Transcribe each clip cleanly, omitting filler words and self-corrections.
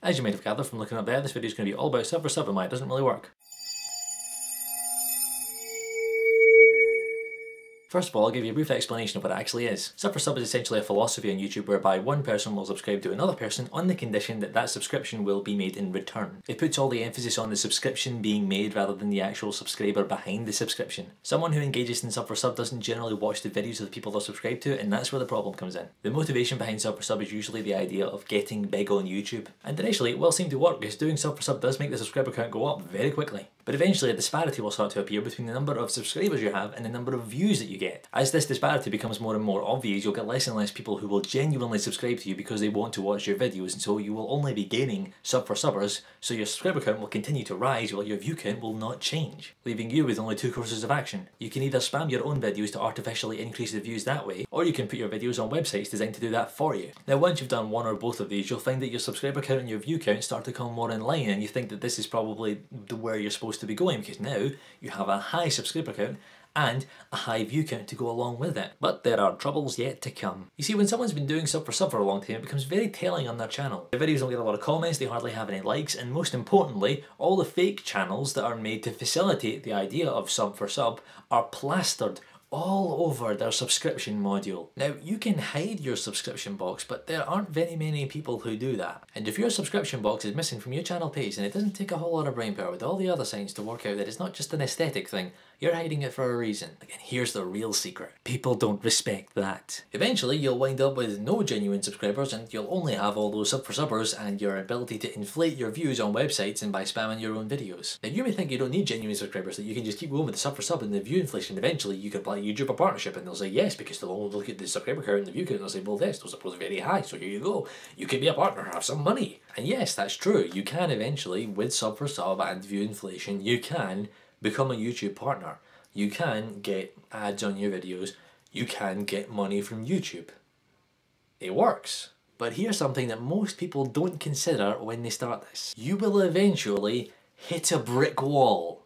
As you might have gathered from looking up there, this video is going to be all about Sub4Sub and why it doesn't really work. First of all, I'll give you a brief explanation of what it actually is. Sub4Sub is essentially a philosophy on YouTube whereby one person will subscribe to another person on the condition that that subscription will be made in return. It puts all the emphasis on the subscription being made rather than the actual subscriber behind the subscription. Someone who engages in Sub4Sub doesn't generally watch the videos of the people they're subscribed to, and that's where the problem comes in. The motivation behind Sub4Sub is usually the idea of getting big on YouTube. And initially it will seem to work because doing Sub4Sub does make the subscriber count go up very quickly. But eventually a disparity will start to appear between the number of subscribers you have and the number of views that you get. As this disparity becomes more and more obvious, you'll get less and less people who will genuinely subscribe to you because they want to watch your videos, and so you will only be gaining Sub4Subbers, so your subscriber count will continue to rise while your view count will not change, leaving you with only two courses of action. You can either spam your own videos to artificially increase the views that way, or you can put your videos on websites designed to do that for you. Now once you've done one or both of these, you'll find that your subscriber count and your view count start to come more in line, and you think that this is probably where you're supposed to be going, because now you have a high subscriber count and a high view count to go along with it. But there are troubles yet to come. You see, when someone's been doing Sub4Sub for a long time, it becomes very telling on their channel. The videos don't get a lot of comments, they hardly have any likes, and most importantly, all the fake channels that are made to facilitate the idea of Sub4Sub are plastered all over their subscription module. Now, you can hide your subscription box, but there aren't very many people who do that. And if your subscription box is missing from your channel page, and it doesn't take a whole lot of brain power with all the other signs to work out that it's not just an aesthetic thing, you're hiding it for a reason. And here's the real secret. People don't respect that. Eventually, you'll wind up with no genuine subscribers, and you'll only have all those Sub4Subbers and your ability to inflate your views on websites and by spamming your own videos. Now, you may think you don't need genuine subscribers, that you can just keep going with the Sub4Sub and the view inflation. Eventually, you can apply YouTube a partnership, and they'll say yes, because they'll only look at the subscriber count and the view count, and they'll say, well, this, those are both very high, so here you go. You can be a partner, have some money. And yes, that's true. You can eventually, with Sub4Sub and view inflation, you can become a YouTube partner. You can get ads on your videos. You can get money from YouTube. It works. But here's something that most people don't consider when they start this. You will eventually hit a brick wall.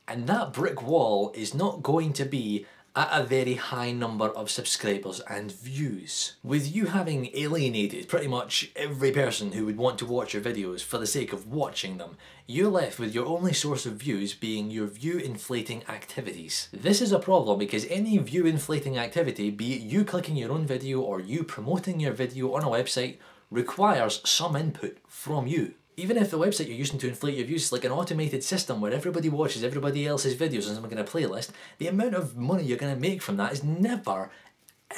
And that brick wall is not going to be at a very high number of subscribers and views. With you having alienated pretty much every person who would want to watch your videos for the sake of watching them, you're left with your only source of views being your view inflating activities. This is a problem because any view inflating activity, be it you clicking your own video or you promoting your video on a website, requires some input from you. Even if the website you're using to inflate your views is like an automated system where everybody watches everybody else's videos and something in a playlist, the amount of money you're going to make from that is never,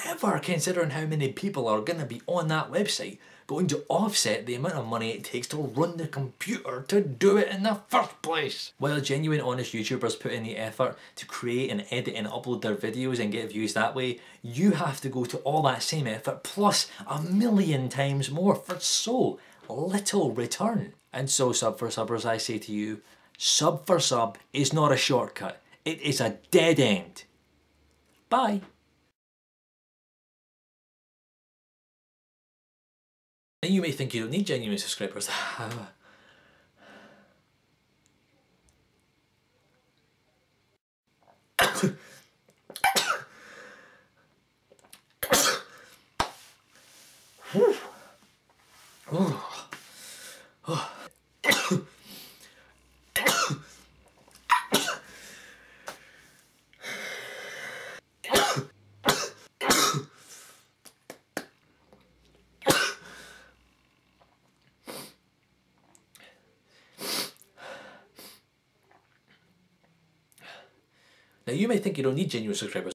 ever, considering how many people are going to be on that website, going to offset the amount of money it takes to run the computer to do it in the first place. While genuine honest YouTubers put in the effort to create and edit and upload their videos and get views that way, you have to go to all that same effort plus 1,000,000 times more for so little return. And so Sub4Subbers, I say to you, Sub4Sub is not a shortcut. It is a dead end. Bye. Now you may think you don't need genuine subscribers. Now you may think you don't need genuine subscribers.